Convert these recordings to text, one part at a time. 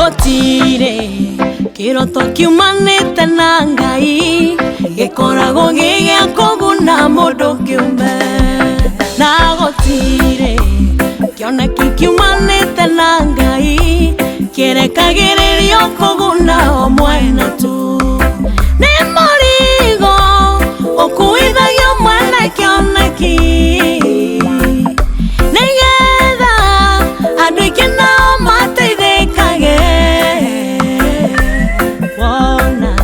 gotire kiroto kiumanite na Ngai gikorago gigya kuguna mundu kiumbe na gotire kioneki kiumanite na Ngai kirekagiririo kuguna omwena tu ne morigo okuithagia mwana kioneki negetha andu aingi nao mateithikage wona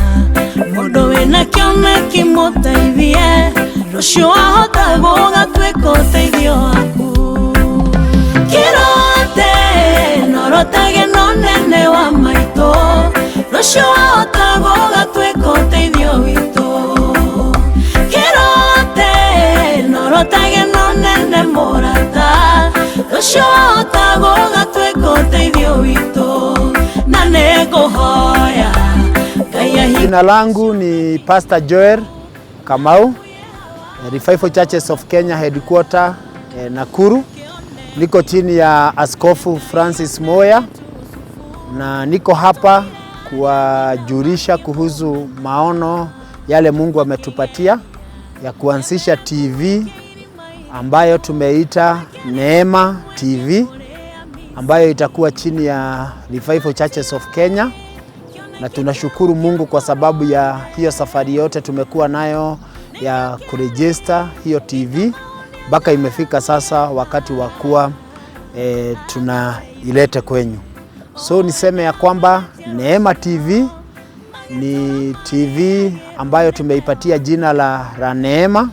mundu wina kioneki muteithie rucio ahota gugatwika uteithio waku kirote norotage nonene wa maito rucio ahota gugatwika uteithio witu kirote norotage nonene morata rucio ahota gugatwika uteithio witu na neguhoya Jina langu ni Pastor Joel Kamau, Revival Churches of Kenya Headquarter Nakuru. Niko chini ya Askofu Francis Moya na niko hapa kuwajulisha kuhusu maono yale Mungu ametupatia ya kuanzisha TV ambayo tumeita Neema TV ambayo itakuwa chini ya Revival Churches of Kenya. Na tunashukuru Mungu kwa sababu ya hiyo safari yote tumekuwa nayo ya kuregister hiyo TV mpaka imefika sasa wakati wa kuwa tunailete kwenyu. So niseme ya kwamba Neema TV ni TV ambayo tumeipatia jina la Neema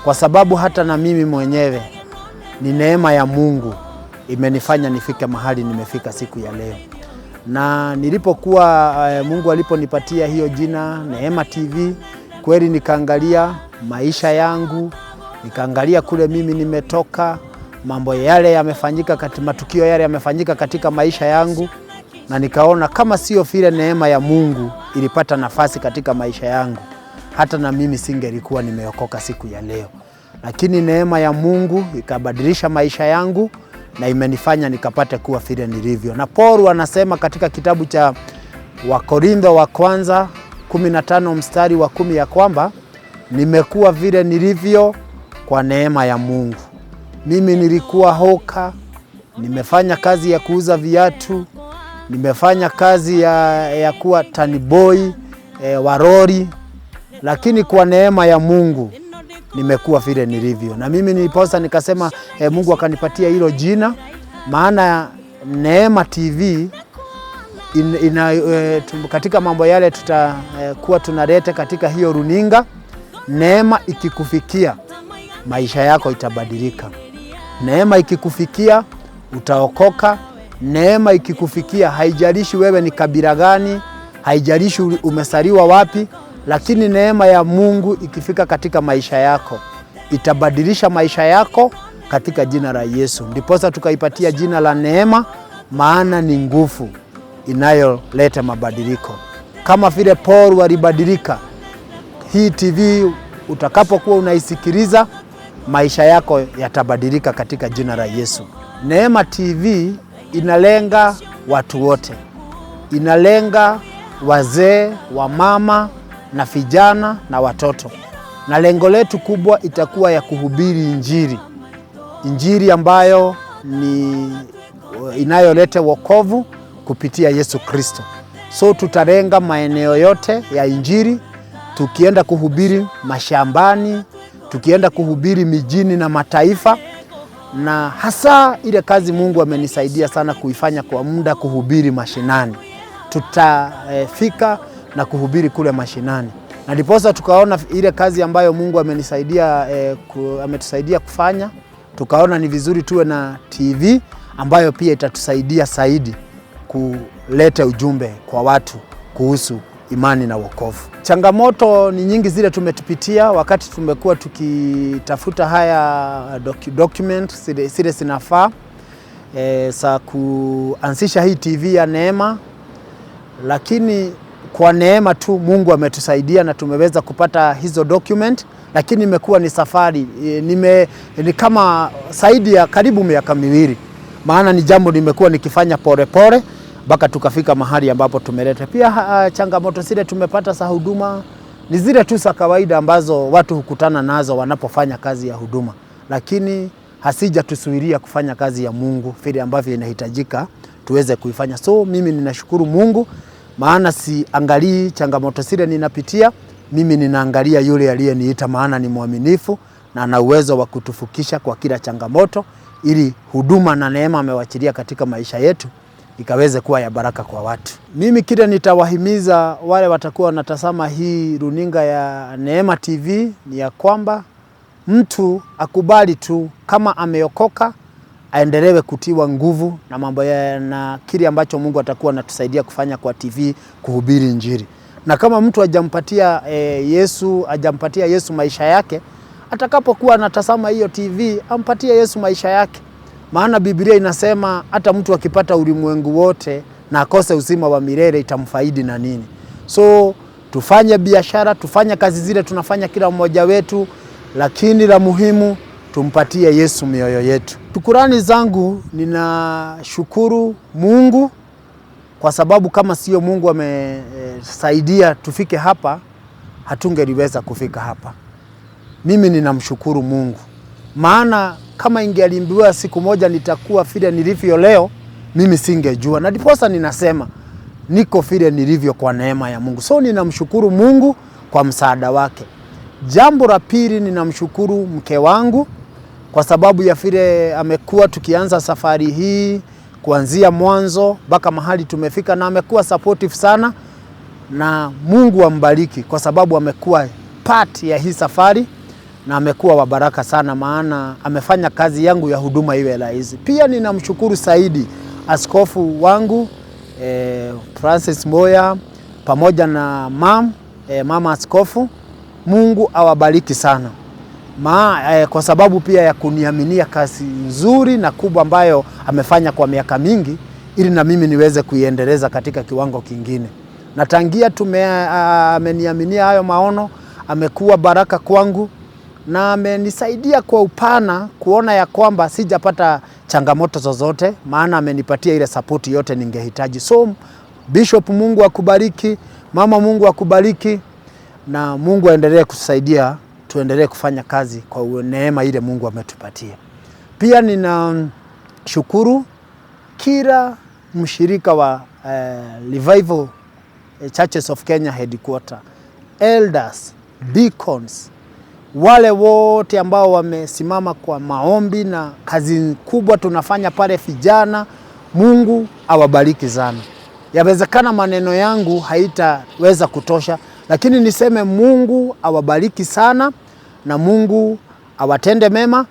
kwa sababu hata na mimi mwenyewe ni neema ya Mungu imenifanya nifike mahali nimefika siku ya leo. Na nilipokuwa Mungu aliponipatia hiyo jina Neema TV, kweli nikaangalia maisha yangu, nikaangalia kule mimi nimetoka, mambo yale yamefanyika katika matukio yale yamefanyika katika maisha yangu, na nikaona kama sio vile neema ya Mungu ilipata nafasi katika maisha yangu, hata na mimi singelikuwa nimeokoka siku ya leo. Lakini neema ya Mungu ikabadilisha maisha yangu na imenifanya nikapate kuwa vile nilivyo. Na Paulo anasema katika kitabu cha Wakorintho wa kwanza 15 mstari wa 10 ya kwamba nimekuwa vile nilivyo kwa neema ya Mungu. Mimi nilikuwa hoka, nimefanya kazi ya kuuza viatu, nimefanya kazi ya kuwa taniboi wa lori, lakini kwa neema ya Mungu nimekuwa vile nilivyo. Na mimi niliposa nikasema Mungu akanipatia hilo jina, maana Neema TV katika mambo yale tutakuwa tunaleta katika hiyo runinga. Neema ikikufikia maisha yako itabadilika. Neema ikikufikia utaokoka. Neema ikikufikia haijalishi wewe ni kabila gani, haijalishi umesaliwa wapi, lakini neema ya Mungu ikifika katika maisha yako itabadilisha maisha yako katika jina la Yesu. Ndiposa tukaipatia jina la Neema, maana ni nguvu inayoleta mabadiliko. Kama vile Paul alibadilika, hii TV utakapokuwa unaisikiliza maisha yako yatabadilika katika jina la Yesu. Neema TV inalenga watu wote. Inalenga wazee, wamama na vijana na watoto. Na lengo letu kubwa itakuwa ya kuhubiri injili. Injili ambayo ni inayoleta wokovu kupitia Yesu Kristo. So tutalenga maeneo yote ya injili, tukienda kuhubiri mashambani, tukienda kuhubiri mijini na mataifa, na hasa ile kazi Mungu amenisaidia sana kuifanya kwa muda, kuhubiri mashinani. Tutafika na kuhubiri kule mashinani. Na ndiposa tukaona ile kazi ambayo Mungu amenisaidia ametusaidia kufanya, tukaona ni vizuri tuwe na TV ambayo pia itatusaidia zaidi kuleta ujumbe kwa watu kuhusu imani na wokovu. Changamoto ni nyingi zile tumetupitia wakati tumekuwa tukitafuta haya document zile zinafaa za kuanzisha hii TV ya Neema, lakini kwa neema tu Mungu ametusaidia na tumeweza kupata hizo document. Lakini imekuwa ni safari, ni kama zaidi ya karibu miaka miwili, maana ni jambo nimekuwa nikifanya pole pole mpaka tukafika mahali ambapo tumeleta. Pia changamoto zile tumepata za huduma ni zile tu za kawaida ambazo watu hukutana nazo wanapofanya kazi ya huduma, lakini hasija tusuiria kufanya kazi ya Mungu vile ambavyo inahitajika tuweze kuifanya. So mimi ninashukuru Mungu, maana siangalii changamoto zile ninapitia, mimi ninaangalia yule aliyeniita, maana ni mwaminifu na ana uwezo wa kutufukisha kwa kila changamoto, ili huduma na neema amewachilia katika maisha yetu ikaweze kuwa ya baraka kwa watu. Mimi kile nitawahimiza wale watakuwa wanatazama hii runinga ya Neema TV ni ya kwamba mtu akubali tu kama ameokoka, aendelewe kutiwa nguvu na mambo na kile ambacho Mungu atakuwa anatusaidia kufanya kwa TV, kuhubiri Injili. Na kama mtu hajampatia Yesu maisha yake, atakapokuwa anatazama hiyo TV ampatie Yesu maisha yake. Maana Biblia inasema hata mtu akipata ulimwengu wote na akose uzima wa milele itamfaidi na nini? So tufanye biashara, tufanye kazi zile tunafanya kila mmoja wetu, lakini la muhimu tumpatie Yesu mioyo yetu. Shukrani zangu, ninashukuru Mungu kwa sababu kama sio Mungu amesaidia tufike hapa, hatungeliweza kufika hapa. Mimi ninamshukuru Mungu, maana kama ingealimbiwa siku moja nitakuwa vile nilivyo leo, mimi singejua. Na ndiposa ninasema niko vile nilivyo kwa neema ya Mungu. So ninamshukuru Mungu kwa msaada wake. Jambo la pili, ninamshukuru mke wangu kwa sababu ya vile amekuwa tukianza safari hii kuanzia mwanzo mpaka mahali tumefika, na amekuwa supportive sana, na Mungu ambariki kwa sababu amekuwa part ya hii safari na amekuwa wa baraka sana, maana amefanya kazi yangu ya huduma iwe rahisi. Pia ninamshukuru zaidi askofu wangu Francis Mboya pamoja na mama askofu. Mungu awabariki sana kwa sababu pia ya kuniaminia kazi nzuri na kubwa ambayo amefanya kwa miaka mingi, ili na mimi niweze kuiendeleza katika kiwango kingine. Na tangia ameniaminia hayo maono, amekuwa baraka kwangu na amenisaidia kwa upana kuona ya kwamba sijapata changamoto zozote, maana amenipatia ile support yote ningehitaji. So Bishop, Mungu akubariki, mama, Mungu akubariki, na Mungu aendelee kutusaidia tuendelee kufanya kazi kwa neema ile Mungu ametupatia. Pia ninashukuru kila mshirika wa Revival Churches of Kenya Headquarter, elders, deacons, wale wote ambao wamesimama kwa maombi na kazi kubwa tunafanya pale vijana. Mungu awabariki sana. Yawezekana maneno yangu haitaweza kutosha, lakini niseme Mungu awabariki sana na Mungu awatende mema.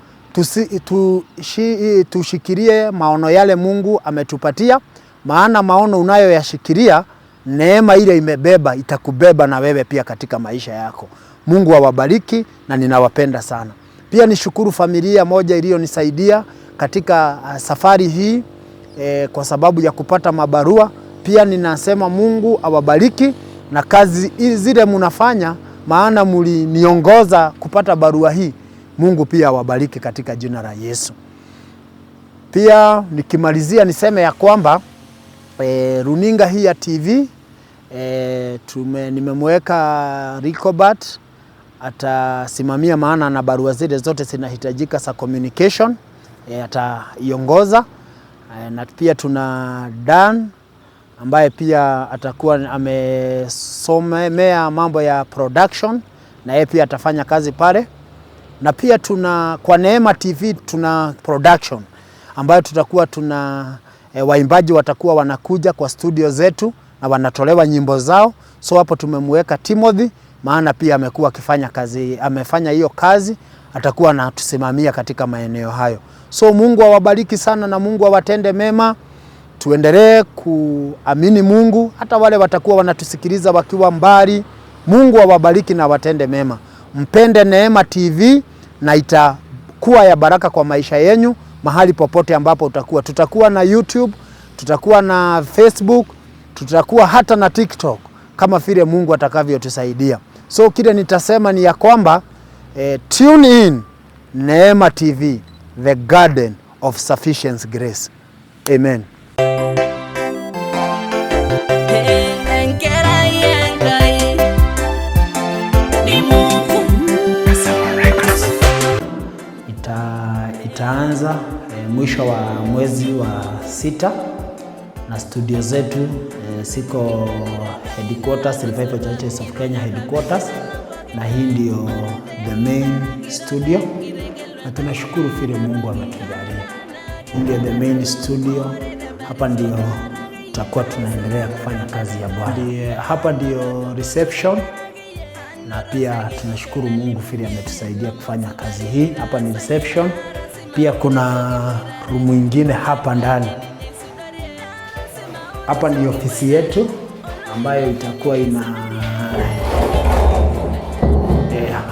Tushikilie maono yale Mungu ametupatia, maana maono unayoyashikilia, neema ile imebeba itakubeba na wewe pia katika maisha yako. Mungu awabariki na ninawapenda sana. Pia nishukuru familia moja iliyonisaidia katika safari hii kwa sababu ya kupata mabarua. Pia ninasema Mungu awabariki na kazi zile mnafanya, maana mliniongoza kupata barua hii. Mungu pia awabariki katika jina la Yesu. Pia nikimalizia niseme ya kwamba runinga hii ya TV nimemweka Ricobert atasimamia, maana na barua zile zote zinahitajika za communication, ataiongoza. Na pia tuna Dan ambaye pia atakuwa amesomea mambo ya production, na yeye pia atafanya kazi pale. Na pia tuna kwa Neema TV tuna production ambayo tutakuwa waimbaji watakuwa wanakuja kwa studio zetu na wanatolewa nyimbo zao. So hapo tumemweka Timothy, maana pia amekuwa akifanya kazi, amefanya hiyo kazi, atakuwa anatusimamia katika maeneo hayo. So Mungu awabariki sana na Mungu awatende mema. Tuendelee kuamini Mungu, hata wale watakuwa wanatusikiliza wakiwa mbali. Mungu awabariki na watende mema. Mpende Neema TV na itakuwa ya baraka kwa maisha yenu mahali popote ambapo tutakuwa na YouTube, tutakuwa na Facebook, tutakuwa hata na TikTok kama vile Mungu atakavyotusaidia. So kile nitasema ni ya kwamba tune in Neema TV, the garden of sufficient grace. Amen. mwisho wa mwezi wa 6 na studio zetu siko headquarters, Revival Churches of Kenya headquarters, na hii ndio the main studio, na tunashukuru vile Mungu ametujalia. Hii ndio the main studio, hapa ndio tutakuwa tunaendelea kufanya kazi ya Bwana. Hapa ndio reception, na pia tunashukuru Mungu vile ametusaidia kufanya kazi hii. Hapa ni reception, pia kuna room nyingine hapa ndani. Hapa ni ofisi yetu ambayo itakuwa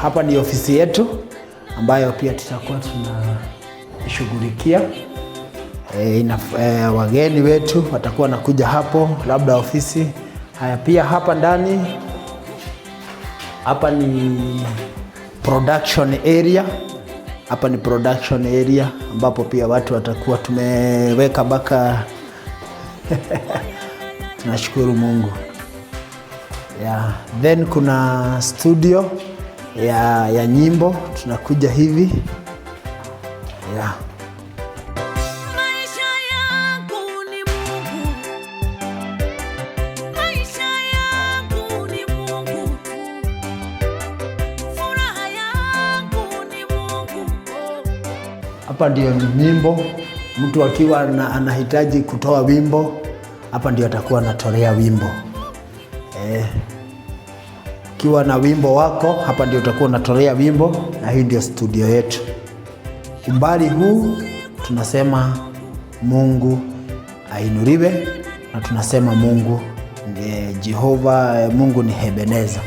hapa ni ofisi yetu ambayo pia tutakuwa tunashughulikia wageni wetu watakuwa nakuja hapo, labda ofisi. Haya, pia hapa ndani, hapa ni production area. Hapa ni production area ambapo pia watu watakuwa tumeweka baka tunashukuru Mungu. Then kuna studio ya nyimbo tunakuja hivi. Maisha yangu ni Mungu. Maisha yangu ni Mungu. Furaha yangu ni Mungu. Hapa ndio nyimbo, mtu akiwa anahitaji kutoa wimbo, hapa ndio atakuwa anatolea wimbo. Ukiwa na wimbo wako, hapa ndio utakuwa unatolea wimbo, na hii ndio studio yetu. Umbali huu tunasema Mungu ainuliwe, na tunasema Mungu Jehova, Mungu ni Ebeneza.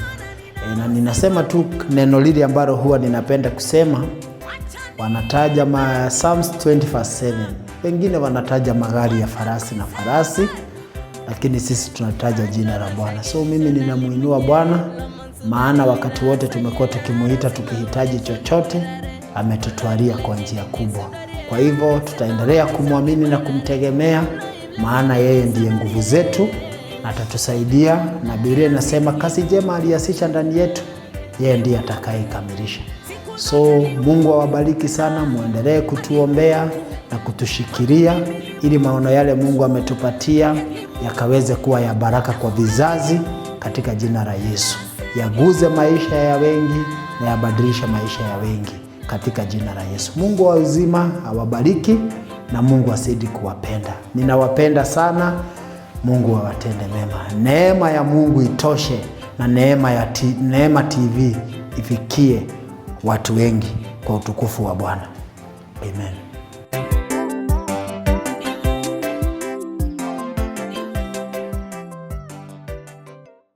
Na ninasema tu neno lile ambalo huwa ninapenda kusema, wanataja Psalms 20:7. Wengine wanataja magari ya farasi na farasi, lakini sisi tunataja jina la Bwana. So mimi ninamuinua Bwana, maana wakati wote tumekuwa tukimuita tukihitaji chochote, ametutwalia kwa njia kubwa. Kwa hivyo tutaendelea kumwamini na kumtegemea, maana yeye ndiye nguvu zetu na atatusaidia, na Biblia inasema kazi njema alianzisha ndani yetu, yeye ndiye atakayekamilisha. So Mungu awabariki sana, muendelee kutuombea na kutushikilia, ili maono yale Mungu ametupatia yakaweze kuwa ya baraka kwa vizazi, katika jina la Yesu. Yaguze maisha ya wengi na yabadilisha maisha ya wengi, katika jina la Yesu. Mungu wa uzima awabariki, na Mungu azidi kuwapenda. Ninawapenda sana. Mungu awatende mema. Neema ya Mungu itoshe, na Neema TV ifikie watu wengi kwa utukufu wa Bwana. Amen.